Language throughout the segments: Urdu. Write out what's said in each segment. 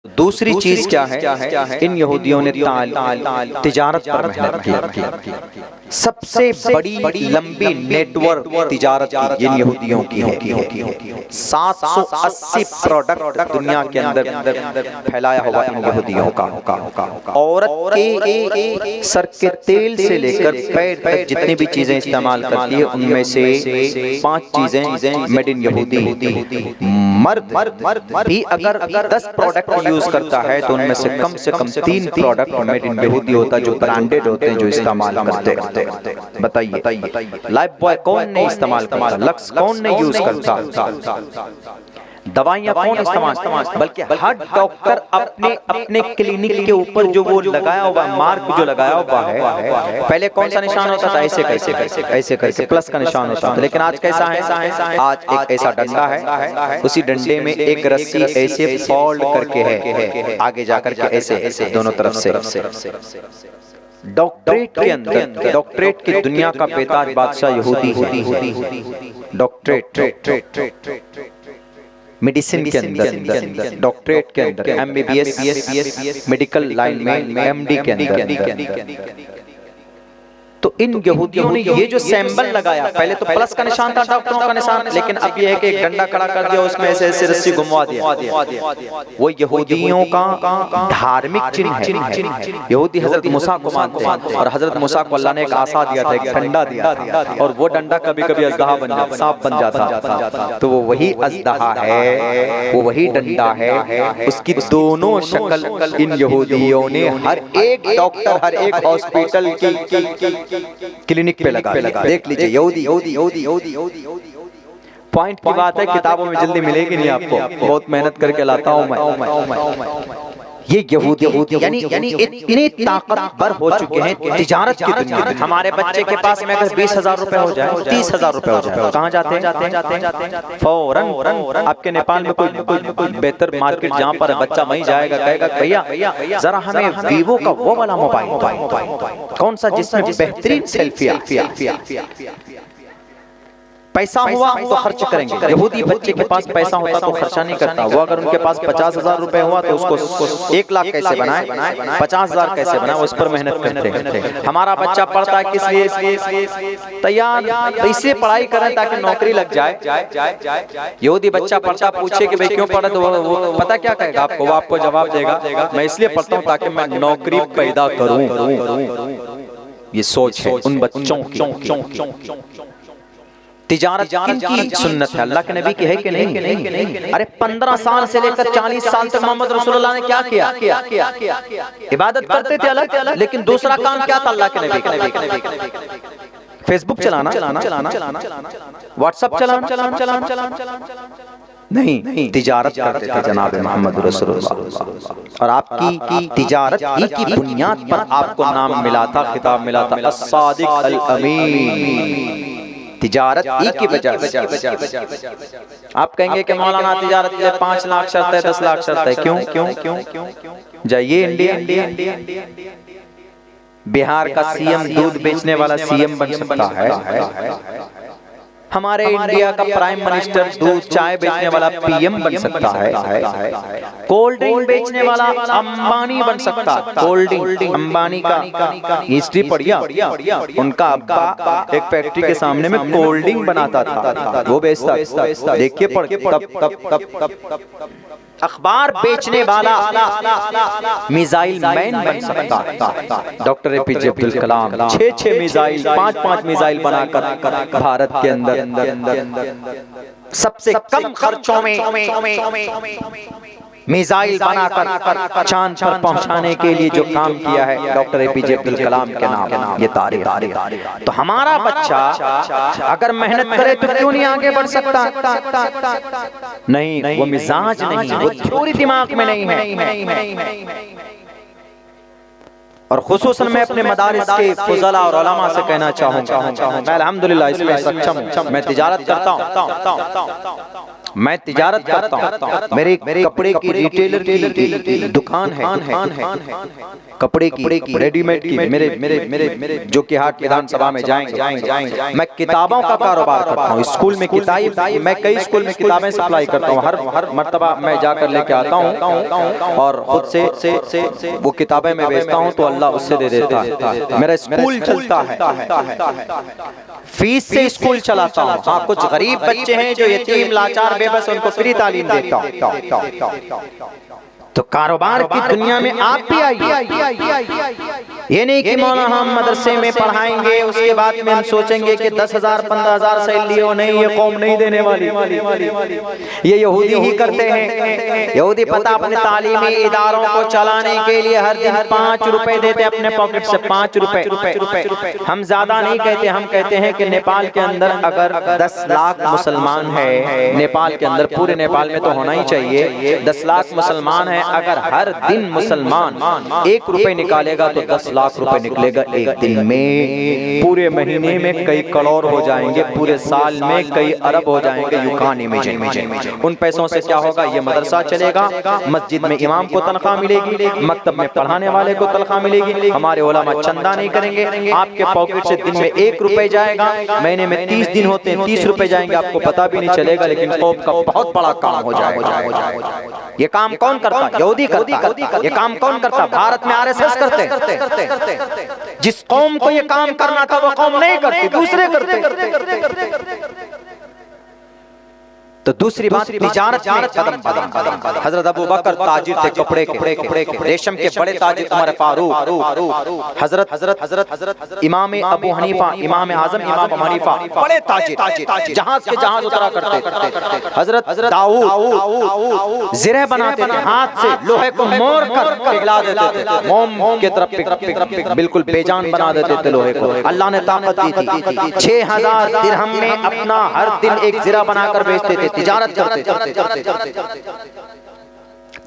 دوسری چیز کیا ہے؟ ان یہودیوں نے تجارت پر محنت کی۔ سب سے بڑی لمبی نیٹ ورک تجارت ان یہودیوں کی ہے۔ 780 پروڈکٹ دنیا کے اندر پھیلایا ہوا ان یہودیوں کا۔ عورت کے سر کے تیل سے لے کر پیر تک جتنی بھی چیزیں استعمال کرتی ہے ان میں سے 5 چیزیں میڈ ان یہودی۔ مرد بھی اگر 10 پروڈکٹ یوز کرتا ہے تو ان میں سے کم 3 پروڈکٹ میڈ ان یہودی ہوتا جو برانڈڈ ہوتے ہیں، جو استعمال کرتے ہیں۔ بتائیے لائف بوائے کون نہیں استعمال کرتا؟ لکس کون نہیں یوز کرتا؟ دوائیاں کون استعمال؟ بلکہ ہر ڈاکٹر اپنے کلینک کے اوپر جو وہ لگایا ہوا مارک جو لگایا ہوا ہے، پہلے کون سا نشان ہوتا تھا؟ ایسے کر کے پلس کا نشان ہوتا تھا، لیکن آج کیسا ہے؟ آج ایک ایسا ڈنڈا ہے، اسی ڈنڈے میں ایک رسی ایسے فولڈ کر کے ہے، آگے جا کر کے ایسے دونوں طرف سے۔ ڈاکٹریٹ کے اندر، ڈاکٹریٹ کی دنیا کا بیتاج بادشاہ یہودی ہے۔ ڈاکٹریٹ میڈیسن کے اندر، ڈاکٹریٹ کے اندر، M B B S medical line میں، ایم ڈی کے اندر۔ تو ان یہودیوں نے یہ جو سیمبل لگایا، پہلے تو پلس کا نشان تھا ڈاکٹروں کا نشان، لیکن اب یہ ہے کہ ایک ڈنڈا کھڑا کر دیا، اس میں ایسے رسی گھموا دیا۔ وہ یہودیوں کا دھارمک چنہ ہے۔ یہودی حضرت موسیٰ کو مانتے ہیں، اور حضرت موسیٰ کو اللہ نے ایک عصا دیا تھا، ایک ڈنڈا دیا تھا، اور وہ ڈنڈا کبھی کبھی اژدہا بن جاتا، سانپ بن جاتا، تو وہ وہی اژدہا ہے، وہ وہی ڈنڈا ہے۔ اس کی دونوں شکل ان یہودیوں نے ہر ایک ڈاکٹر، ہر ایک ہاسپٹل کی کلینک پہ لگا۔ دیکھ لیجئے یہودی۔ پوائنٹ کی بات ہے، کتابوں میں جلدی ملے گی نہیں آپ کو، بہت محنت کر کے لاتا ہوں میں۔ یہ یہودی یعنی اتنے طاقتور ہو چکے ہیں تجارت کی دنیا میں۔ ہمارے بچے کے پاس میں اگر 20,000 روپے ہو جائے، 30,000 روپے ہو جائے، کہاں جاتے ہیں؟ فوراً آپ کے نیپال میں کوئی بہتر مارکیٹ جہاں پر بچہ وہیں جائے گا، کہے گا بھیا ذرا ہمیں ویوو کا وہ والا موبائل، کون سا جس میں بہترین سیلفی پیسہ ہوا تو خرچ کریں گے۔ یہودی بچے کے پاس پیسہ ہوتا تو خرچہ نہیں کرتا۔ وہ اگر ان کے پاس 50,000 روپے ہوا تو اس کو 1,00,000 کیسے بنائے، 50,000 کیسے بنائے، اس پر محنت کرتے ہیں۔ ہمارا بچہ پڑھتا ہے کس لیے؟ تیار اس لیے پڑھائی کریں تاکہ نوکری لگ جائے۔ یہودی بچہ پڑھتا پوچھے کہ بھئی کیوں پڑھا، تو وہ پتہ کیا کہے گا آپ کو؟ وہ آپ کو جواب دے گا میں اس لیے پڑھتا ہوں تاکہ میں نوکری پیدا کروں۔ یہ سوچ ہے ان بچوں کی۔ تجارت کن کی سنت ہے؟ اللہ کے نبی کی ہے کہ نہیں؟ ارے 15 سال سے لے کر 40 سال تک محمد رسول اللہ نے کیا کیا؟ عبادت کرتے تھے الگ، لیکن دوسرا کام کیا تھا اللہ کے نبی کا؟ فیس بک چلانا، واٹس ایپ چلانا نہیں، تجارت کرتے تھے جناب محمد رسول اللہ۔ اور آپ کی تجارت ہی کی بنیاد پر آپ کو نام ملا تھا، خطاب ملا تھا، الصادق الامین۔ تجارت ہی کی وجہ سے آپ کہیں گے کہ مولانا تجارت کے 5 لاکھ شرط ہے، 10 لاکھ شرط ہے، کیوں؟ جائیے انڈیا، بہار کا سی ایم دودھ بیچنے والا سی ایم بن سکتا ہے، ہمارے انڈیا کا پرائم منسٹر دودھ چائے بیچنے والا پی ایم بن سکتا ہے، کولڈ ڈرنک بیچنے والا امبانی بن سکتا ہے۔ کولڈ ڈرنک امبانی کا ہسٹری پڑھیا، ان کا ابا ایک فیکٹری کے سامنے میں کولڈ ڈرنک بناتا تھا، وہ بیچتا، دیکھیے پڑھ تب اخبار بیچنے والا میزائل مین بن سکتا ہے۔ Doctor A P J Abdul Kalam 6 missile, 5 missile بنا کر بھارت کے اندر سب سے کم خرچوں میں میزائل بنا کر چاند پر پہنچانے کے لیے جو کام کیا ہے ڈاکٹر اے پی جے عبد الکلام کے نام، یہ تاریخ۔ تو ہمارا بچہ اگر محنت کرے تو کیوں نہیں آگے بڑھ سکتا؟ نہیں، وہ مزاج نہیں، وہ تھیوری دماغ میں نہیں ہے۔ اور خصوصاً میں اپنے مدارس کے فضلاء اور علماء سے کہنا چاہوں گا، میں الحمدللہ اس میں سچم ہوں، میں تجارت کرتا ہوں، میں تجارت کرتا ہوں، میرے کپڑے کی ریٹیلر کی دکان ہے، کپڑے کی ریڈی میڈ کی، میرے جو کہ ہاٹ ویدھان سبھا میں جائیں گے۔ میں کتابوں کا کاروبار کرتا ہوں، اسکول میں کتاب، میں کئی اسکول میں کتابیں سپلائی کرتا ہوں، ہر مرتبہ میں جا کر لے کے آتا ہوں اور خود سے وہ کتابیں میں بیچتا ہوں تو اللہ اس سے دے دیتا ہے۔ میرا اسکول چلتا ہے، فیس سے اسکول چلاتا ہوں۔ ہاں کچھ غریب بچے ہیں جو یتیم لاچار بے بس، ان کو فری تعلیم دیتا ہوں۔ تو کاروبار کی دنیا میں آپ بھی آئیے، یہ نہیں کہ مولانا ہم مدرسے میں پڑھائیں گے اس کے بعد میں ہم سوچیں گے کہ 10,000 15,000 سیلری ہو، نہیں، یہ قوم نہیں دینے والی، یہ یہودی ہی کرتے ہیں۔ یہودی پتہ اپنے تعلیمی اداروں کو چلانے کے لیے ہر دن 5 روپے دیتے اپنے پاکٹ سے، 5 روپے۔ ہم زیادہ نہیں کہتے، ہم کہتے ہیں کہ نیپال کے اندر اگر 10 لاکھ مسلمان ہے، نیپال کے اندر، پورے نیپال میں تو ہونا ہی چاہیے، 10 لاکھ مسلمان ہیں، اگر ہر دن مسلمان 1 روپے نکالے گا تو 10 لاکھ روپے نکلے گا ایک دن میں، پورے مہینے میں کئی کروڑ ہو جائیں گے، پورے سال میں کئی ارب ہو جائیں گے۔ یو کان امیجن۔ ان پیسوں سے کیا ہوگا؟ یہ مدرسہ چلے گا، مسجد میں امام کو تنخواہ ملے گی، مکتب میں پڑھانے والے کو تنخواہ ملے گی، ہمارے علماء چندہ نہیں کریں گے، آپ کے پاکٹ سے دن میں 1 روپے جائے گا، مہینے میں 30 دن ہوتے ہیں، 30 روپے جائیں گے، آپ کو پتہ بھی نہیں چلے گا، لیکن قوم کا بہت بڑا کام ہو جائے گا۔ یہ کام کون کرتا؟ یہودی کرتا۔ یہ کام کون کرتا؟ بھارت میں RSS کرتے۔ جس قوم کو یہ کام کرنا تھا وہ قوم نہیں کرتی، دوسرے کرتے۔ تو دوسری بات، تجارت میں قدم۔ حضرت ابو بکر تاجر تھے کپڑے کے، ریشم کے بڑے تاجر عمر فاروق، حضرت امام ابو حنیفہ، امام اعظم امام ابو حنیفہ بڑے تاجر، جہاز کے جہاز اترا کرتے تھے۔ حضرت داؤد زرہ بناتے تھے، ہاتھ سے لوہے کو موڑ کر پگھلا دیتے تھے، موم کی طرف بالکل بے جان بنا دیتے تھے لوہے کو، اللہ نے طاقت دی تھی۔ 6,000 درہم میں اپنا ہر دن ایک زرہ بنا کر بیچتے تھے، تجارت کرتے تھے۔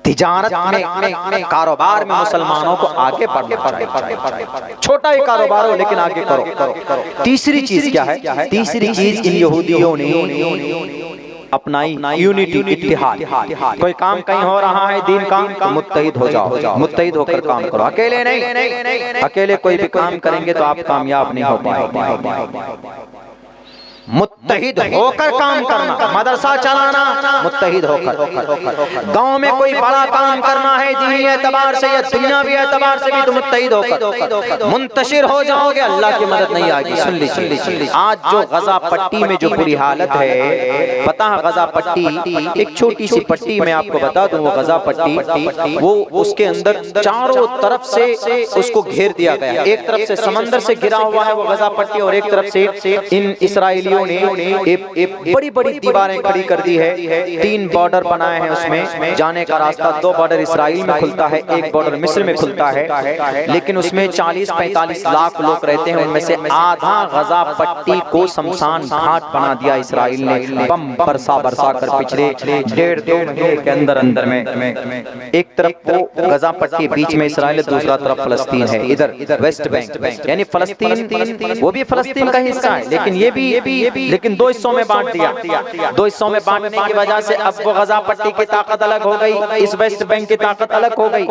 تجارت میں، کاروبار میں مسلمانوں کو آگے بڑھنا چاہیے، چھوٹا ہی کاروبار ہو لیکن آگے کرو۔ تیسری چیز کیا ہے؟ تیسری چیز ان یہودیوں نے اپنائی یونٹی، اتحاد۔ کوئی کام کہیں ہو رہا ہے دین کا تو متحد ہو جاؤ، متحد ہو کر کام کرو، اکیلے نہیں۔ اکیلے کوئی بھی کام کریں گے تو آپ کامیاب نہیں ہو پائے۔ متحد ہو کر کام کرنا، مدرسہ چلانا متحد ہو کر، گاؤں میں کوئی بڑا کام کرنا ہے دینی اعتبار سے یا دنیاوی اعتبار سے بھی تو متحد ہو کر منتشر ہو جاؤ گے، اللہ کی مدد نہیں آئے گی۔ سن لیجیے، آج جو غزہ پٹی میں جو بری حالت ہے، پتہ ہے غزہ پٹی ایک چھوٹی سی پٹی میں آپ کو بتا دوں، وہ غزہ پٹی وہ اس کے اندر چاروں طرف سے اس کو گھیر دیا گیا، ایک طرف سے سمندر سے گھرا ہوا ہے وہ غزہ پٹی، اور ایک طرف سے ان اسرائیلی بڑی بڑی دیواریں کھڑی کر دی ہے، 3 بارڈر بنائے ہیں، اس میں جانے کا راستہ 2 بارڈر اسرائیل میں کھلتا ہے، 1 بارڈر مصر میں کھلتا ہے، لیکن اس میں 40-45 لاکھ لوگ رہتے ہیں، ان میں سے آدھا غزہ پٹی کو شمشان گھاٹ بنا دیا اسرائیل نے، بم برسا کر پچھلے 1.5-2 مہینے کے اندر میں۔ ایک طرف وہ غزہ پٹی بیچ میں اسرائیل، دوسرا طرف فلسطین ہے، ادھر ویسٹ بینک، یعنی فلسطین وہ بھی فلسطین کا حصہ ہے، لیکن یہ بھی 2 حصوں میں بانٹ دیا۔ 2 حصوں میں بانٹنے کی وجہ سے اب وہ غزہ پٹی کی طاقت الگ ہو گئی، اس ویسٹ بینک کی طاقت الگ ہو گئی۔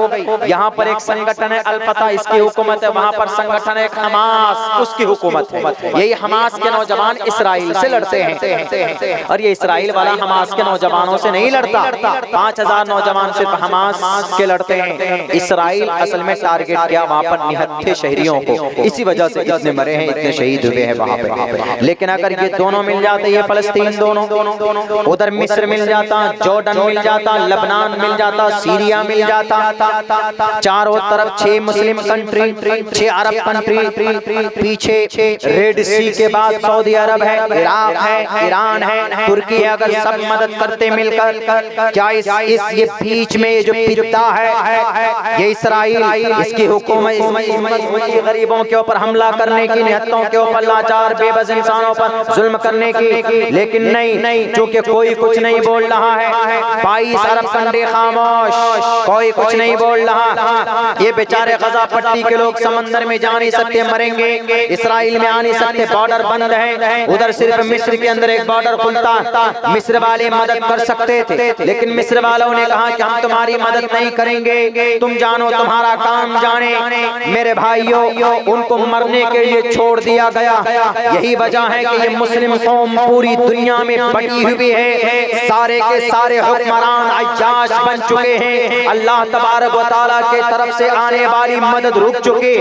یہاں پر ایک سنگٹھن ہے الفتح، اس کی حکومت ہے، وہاں پر سنگٹھن ہے حماس، اس کی حکومت ہے۔ یہی حماس کے نوجوان اسرائیل سے لڑتے ہیں، اور یہ اسرائیل والا حماس کے نوجوانوں سے نہیں لڑتا، 5,000 نوجوان صرف حماس کے لڑتے ہیں۔ اسرائیل اصل میں ٹارگٹ کیا وہاں پر نہتے شہریوں کو، اسی وجہ سے اتنے مرے ہیں، اتنے شہید ہوئے ہیں وہاں پہ۔ لیکن اگر یہ دونوں مل جاتے، یہ فلسطین دونوں، ادھر مصر مل جاتا، جارڈن مل جاتا، لبنان مل جاتا، سیریا مل جاتا، چاروں طرف 6 مسلم کنٹری، 6 عرب کنٹری، پیچھے ریڈ سی کے بعد سعودی عرب ہے، عراق ہے، ایران ہے، ترکی ہے، اگر سب مدد کرتے مل کر، کیا یہ بیچ میں جو پتا ہے یہ اسرائیل، اس کی حکومت غریبوں کے اوپر حملہ کرنے کی، نہتوں کے اوپر، لاچار بے بس انسانوں پر ظلم کرنے کی، لیکن نہیں، چونکہ کوئی کچھ نہیں بول رہا ہے، 22 ارب کنڈے خاموش، کوئی کچھ نہیں بول رہا۔ یہ بیچارے غزہ پٹی کے لوگ سمندر میں جا نہیں سکتے، مریں گے، اسرائیل میں آ نہیں سکتے، بارڈر بند ہے، ادھر صرف مصر کے اندر ایک بارڈر کھلتا، مصر والے مدد کر سکتے تھے، لیکن مصر والوں نے کہا کہ ہم تمہاری مدد نہیں کریں گے، تم جانو تمہارا کام جانے۔ میرے بھائیوں، ان کو مرنے کے لیے چھوڑ دیا گیا۔ یہی وجہ ہے کہ یہ مسلم قوم پوری دنیا میں بٹی ہوئی ہے، سارے کے سارے حکمران عیاش بن چکے ہیں، اللہ تبارک و تعالیٰ کے طرف سے آنے والی مدد رک چکے۔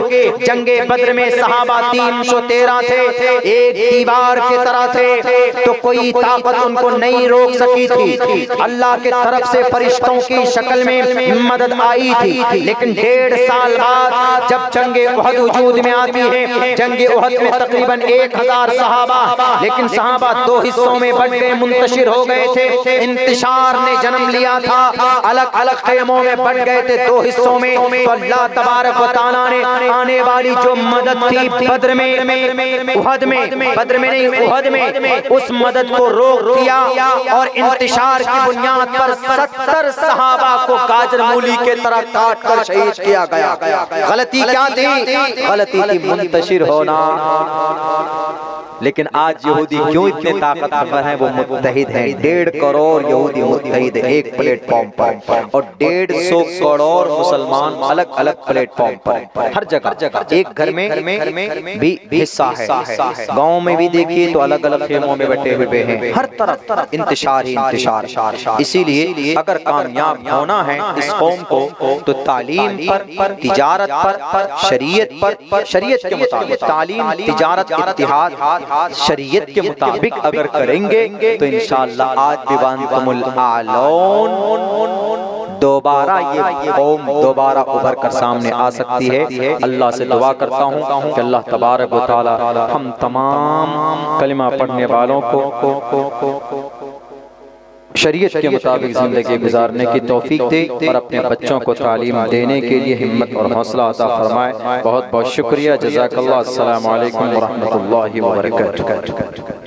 جنگ بدر میں صحابہ 313 تھے، ایک دیوار کی طرح تھے، تو کوئی طاقت ان کو نہیں روک سکی تھی۔ اللہ کے طرف سے فرشتوں کی شکل میں مدد آئی تھی، لیکن 1.5 سال بعد جب جنگ احد وجود میں آتی ہے، جنگ احد میں تقریباً 1000 صحابہ، لیکن صحابہ 2 حصوں میں بٹ گئے، منتشر ہو گئے تھے، انتشار نے جنم لیا تھا، الگ الگ خیموں میں بٹ گئے تھے 2 حصوں میں۔ تو اللہ تبارک و تعالیٰ نے آنے والی جو مدد تھی بدر میں، احد میں، بدر میں نہیں احد میں، اس مدد کو روک دیا، اور انتشار کی بنیاد پر 70 صحابہ کو گاجر مولی کے طرح کاٹ کر شہید کیا گیا۔ غلطی کیا تھی؟ غلطی تھی منتشر ہونا۔ لیکن آج یہودی کیوں اتنے طاقتور ہیں؟ وہ متحد ہیں، 1.5 کروڑ یہودی متحد ہیں ایک پلیٹ فارم پر، اور 150 کروڑ مسلمان الگ الگ پلیٹ فارم پر، ہر جگہ ایک گھر میں بھی حصہ ہے، گاؤں میں بھی دیکھیے تو الگ الگ خیموں میں بیٹھے ہوئے ہیں، ہر طرف انتشار ہی انتشار۔ اسی لیے اگر کامیاب ہونا ہے اس قوم کو تو تعلیم پر، تجارت پر، شریعت پر، شریعت کے مطابق تعلیم، تجارت، اتحاد شریعت کے مطابق اگر کریں گے تو انشاءاللہ آج بھی وانتم الاعلون، دوبارہ یہ قوم دوبارہ ابھر کر سامنے آ سکتی ہے۔ اللہ سے دعا کرتا ہوں کہ اللہ تبارک و تعالی ہم تمام کلمہ پڑھنے والوں کو شریعت کے مطابق زندگی گزارنے کی توفیق دے، اور اپنے بچوں کو تعلیم دینے کے لیے ہمت اور حوصلہ عطا فرمائے۔ بہت بہت شکریہ، جزاک اللہ۔ السلام علیکم ورحمۃ اللہ وبرکاتہ۔